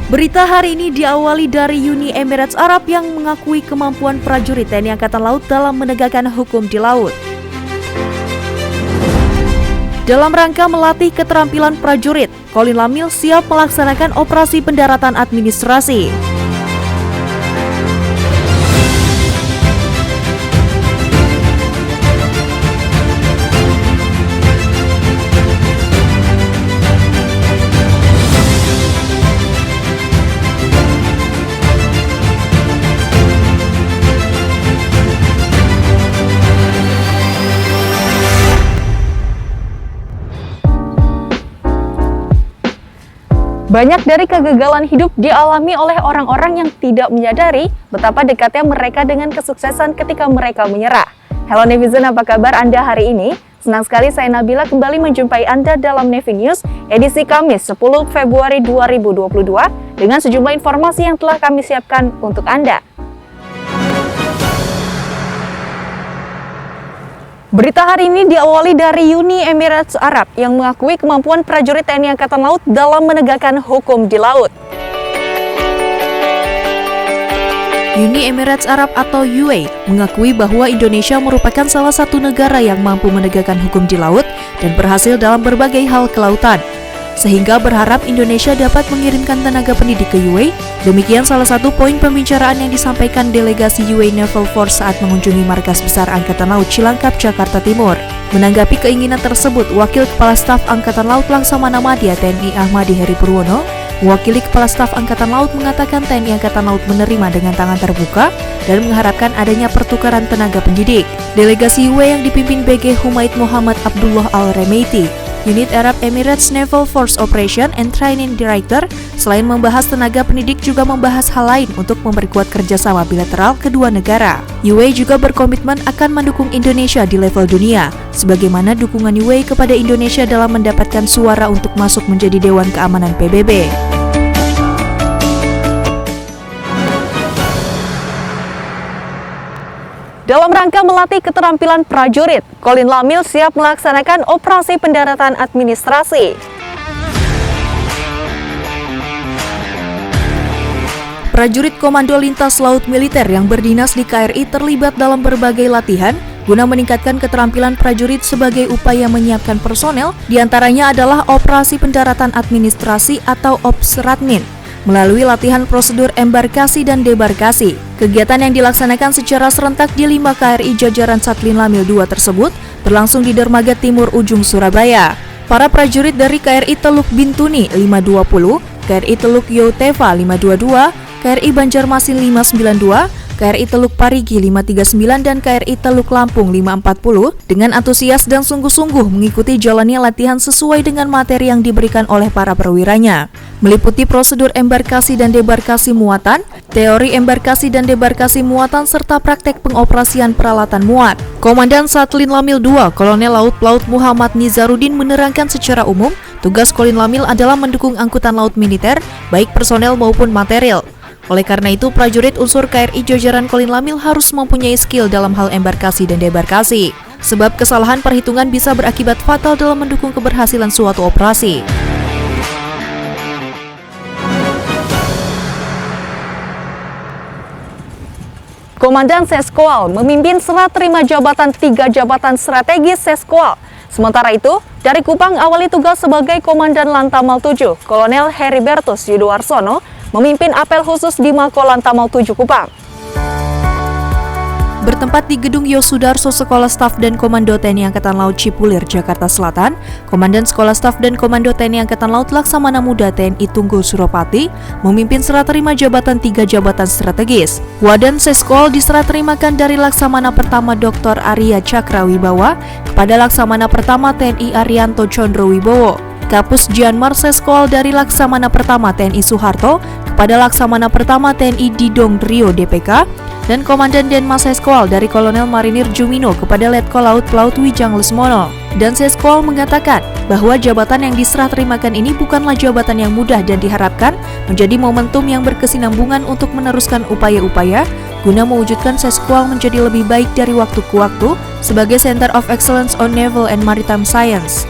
Berita hari ini diawali dari Uni Emirat Arab yang mengakui kemampuan prajurit TNI Angkatan Laut dalam menegakkan hukum di laut. Dalam rangka melatih keterampilan prajurit, Colin Lamil siap melaksanakan operasi pendaratan administrasi. Banyak dari kegagalan hidup dialami oleh orang-orang yang tidak menyadari betapa dekatnya mereka dengan kesuksesan ketika mereka menyerah. Hello Nevizen, apa kabar Anda hari ini? Senang sekali saya Nabila kembali menjumpai Anda dalam Nevi News edisi Kamis 10 Februari 2022 dengan sejumlah informasi yang telah kami siapkan untuk Anda. Berita hari ini diawali dari Uni Emirat Arab yang mengakui kemampuan prajurit TNI Angkatan Laut dalam menegakkan hukum di laut. Uni Emirat Arab atau UAE mengakui bahwa Indonesia merupakan salah satu negara yang mampu menegakkan hukum di laut dan berhasil dalam berbagai hal kelautan, sehingga berharap Indonesia dapat mengirimkan tenaga pendidik ke UAE. Demikian salah satu poin pembicaraan yang disampaikan delegasi UAE Naval Force saat mengunjungi Markas Besar Angkatan Laut Cilangkap, Jakarta Timur. Menanggapi keinginan tersebut, Wakil Kepala Staf Angkatan Laut Laksamana Madya TNI Ahmadi Heri Purwono mewakili Kepala Staf Angkatan Laut mengatakan TNI Angkatan Laut menerima dengan tangan terbuka dan mengharapkan adanya pertukaran tenaga pendidik. Delegasi UAE yang dipimpin BG Humaid Muhammad Abdullah Al-Remeiti, Unit Arab Emirates Naval Force Operation and Training Director, selain membahas tenaga pendidik juga membahas hal lain untuk memperkuat kerjasama bilateral kedua negara. UAE juga berkomitmen akan mendukung Indonesia di level dunia, sebagaimana dukungan UAE kepada Indonesia dalam mendapatkan suara untuk masuk menjadi Dewan Keamanan PBB. Dalam rangka melatih keterampilan prajurit, Colin Lamil siap melaksanakan operasi pendaratan administrasi. Prajurit Komando Lintas Laut Militer yang berdinas di KRI terlibat dalam berbagai latihan guna meningkatkan keterampilan prajurit sebagai upaya menyiapkan personel, diantaranya adalah operasi pendaratan administrasi atau OPSRADMIN, melalui latihan prosedur embarkasi dan debarkasi. Kegiatan yang dilaksanakan secara serentak di 5 KRI jajaran Satlin Lamil 2 tersebut berlangsung di Dermaga Timur Ujung Surabaya. Para prajurit dari KRI Teluk Bintuni 520, KRI Teluk Yotefa 522, KRI Banjarmasin 592, KRI Teluk Parigi 539 dan KRI Teluk Lampung 540 dengan antusias dan sungguh-sungguh mengikuti jalannya latihan sesuai dengan materi yang diberikan oleh para perwiranya, meliputi prosedur embarkasi dan debarkasi muatan, teori embarkasi dan debarkasi muatan serta praktek pengoperasian peralatan muat. Komandan Satlin Lamil 2, Kolonel Laut Pelaut Muhammad Nizarudin menerangkan secara umum, tugas Colin Lamil adalah mendukung angkutan laut militer, baik personel maupun material. Oleh karena itu, prajurit unsur KRI jajaran Colin Lamil harus mempunyai skill dalam hal embarkasi dan debarkasi, sebab kesalahan perhitungan bisa berakibat fatal dalam mendukung keberhasilan suatu operasi. Komandan Seskoal memimpin serah terima jabatan 3 jabatan strategis Seskoal. Sementara itu, dari Kupang awali tugas sebagai Komandan Lantamal 7, Kolonel Heribertus Yudoarsono memimpin apel khusus di Mako Lantamal 7 Kupang. Bertempat di Gedung Yosudarso Sekolah Staf dan Komando TNI Angkatan Laut Cipulir, Jakarta Selatan, Komandan Sekolah Staf dan Komando TNI Angkatan Laut Laksamana Muda TNI Tunggul Suropati memimpin serah terima jabatan 3 jabatan strategis. Wadan Seskol diserah terimakan dari Laksamana Pertama Dr. Arya Cakra Wibawa kepada Laksamana Pertama TNI Arianto Condro Wibowo. Kapus Janmar Seskol dari Laksamana Pertama TNI Soeharto kepada Laksamana Pertama TNI Didong Rio DPK, dan Komandan Denmas Seskol dari Kolonel Marinir Jumino kepada Letkol Laut Pelaut Wijang Lesmono. Dan Seskol mengatakan bahwa jabatan yang diserah terimakan ini bukanlah jabatan yang mudah dan diharapkan menjadi momentum yang berkesinambungan untuk meneruskan upaya-upaya guna mewujudkan Seskol menjadi lebih baik dari waktu ke waktu sebagai Center of Excellence on Naval and Maritime Science.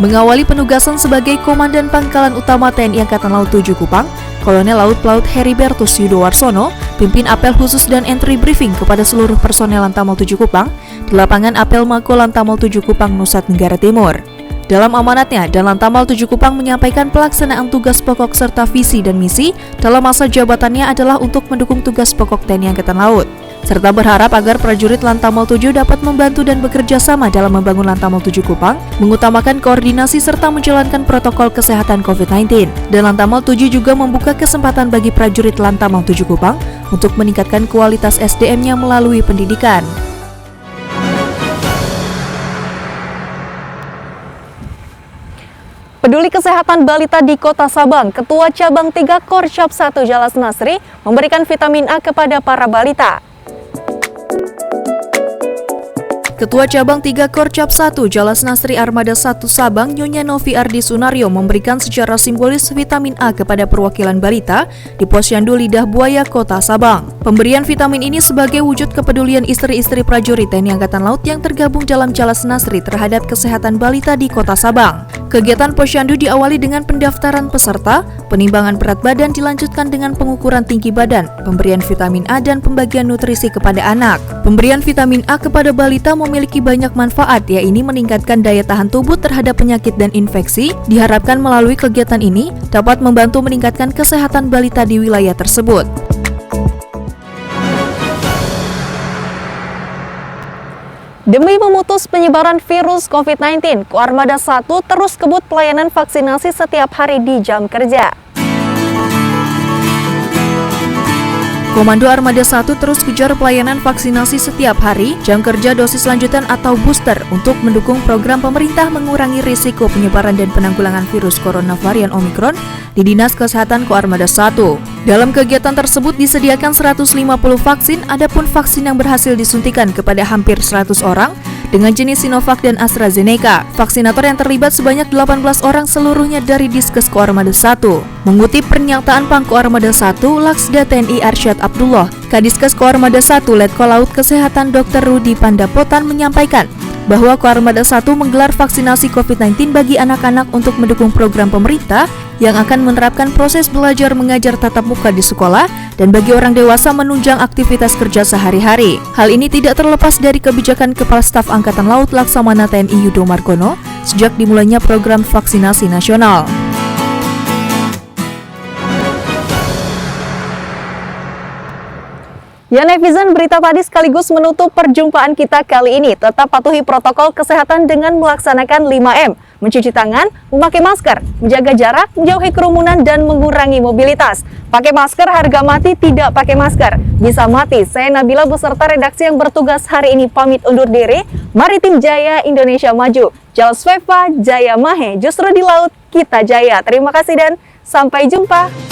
Mengawali penugasan sebagai Komandan Pangkalan Utama TNI Angkatan Laut 7 Kupang, Kolonel Laut Pelaut Heribertus Yudowarsono pimpin apel khusus dan entry briefing kepada seluruh personel Lantamal 7 Kupang di lapangan apel Mako Lantamal 7 Kupang, Nusa Tenggara Timur. Dalam amanatnya, dan Lantamal 7 Kupang menyampaikan pelaksanaan tugas pokok serta visi dan misi dalam masa jabatannya adalah untuk mendukung tugas pokok TNI Angkatan Laut, serta berharap agar prajurit Lantamal 7 dapat membantu dan bekerja sama dalam membangun Lantamal 7 Kupang, mengutamakan koordinasi serta menjalankan protokol kesehatan COVID-19. Dan Lantamal 7 juga membuka kesempatan bagi prajurit Lantamal 7 Kupang untuk meningkatkan kualitas SDM-nya melalui pendidikan. Peduli Kesehatan Balita di Kota Sabang, Ketua Cabang 3 Korcap 1 Jalas Nasri memberikan vitamin A kepada para balita. Ketua Cabang 3 Korcap 1 Jalas Nasri Armada 1 Sabang, Nyonya Novi Ardi Sunario memberikan secara simbolis vitamin A kepada perwakilan balita di Posyandu Lidah Buaya, Kota Sabang. Pemberian vitamin ini sebagai wujud kepedulian istri-istri prajurit TNI Angkatan Laut yang tergabung dalam Jalas Nasri terhadap kesehatan balita di Kota Sabang. Kegiatan Posyandu diawali dengan pendaftaran peserta, penimbangan berat badan dilanjutkan dengan pengukuran tinggi badan, pemberian vitamin A dan pembagian nutrisi kepada anak. Pemberian vitamin A kepada balita memiliki banyak manfaat, yaitu meningkatkan daya tahan tubuh terhadap penyakit dan infeksi. Diharapkan melalui kegiatan ini dapat membantu meningkatkan kesehatan balita di wilayah tersebut. Demi memutus penyebaran virus COVID-19, Koarmada 1 terus kebut pelayanan vaksinasi setiap hari di jam kerja. Komando Armada 1 terus kejar pelayanan vaksinasi setiap hari, jam kerja dosis lanjutan atau booster untuk mendukung program pemerintah mengurangi risiko penyebaran dan penanggulangan virus corona varian Omikron di Dinas Kesehatan Koarmada 1. Dalam kegiatan tersebut disediakan 150 vaksin, adapun vaksin yang berhasil disuntikan kepada hampir 100 orang dengan jenis Sinovac dan AstraZeneca. Vaksinator yang terlibat sebanyak 18 orang seluruhnya dari Diskes Koarmada 1. Mengutip pernyataan Pangko Armada 1, Laksda TNI Arsyad Abdullah, Kadiskes Koarmada 1 Letkol Laut Kesehatan Dr. Rudi Pandapotan menyampaikan bahwa Koarmada 1 menggelar vaksinasi COVID-19 bagi anak-anak untuk mendukung program pemerintah yang akan menerapkan proses belajar mengajar tatap muka di sekolah dan bagi orang dewasa menunjang aktivitas kerja sehari-hari. Hal ini tidak terlepas dari kebijakan Kepala Staf Angkatan Laut Laksamana TNI Yudo Margono sejak dimulainya program vaksinasi nasional. Ya netizen, berita tadi sekaligus menutup perjumpaan kita kali ini. Tetap patuhi protokol kesehatan dengan melaksanakan 5M. Mencuci tangan, memakai masker, menjaga jarak, menjauhi kerumunan, dan mengurangi mobilitas. Pakai masker harga mati, tidak pakai masker bisa mati. Saya Nabila beserta redaksi yang bertugas hari ini pamit undur diri. Maritim Jaya, Indonesia Maju. Jalas Veva, Jaya Mahe, justru di laut kita jaya. Terima kasih dan sampai jumpa.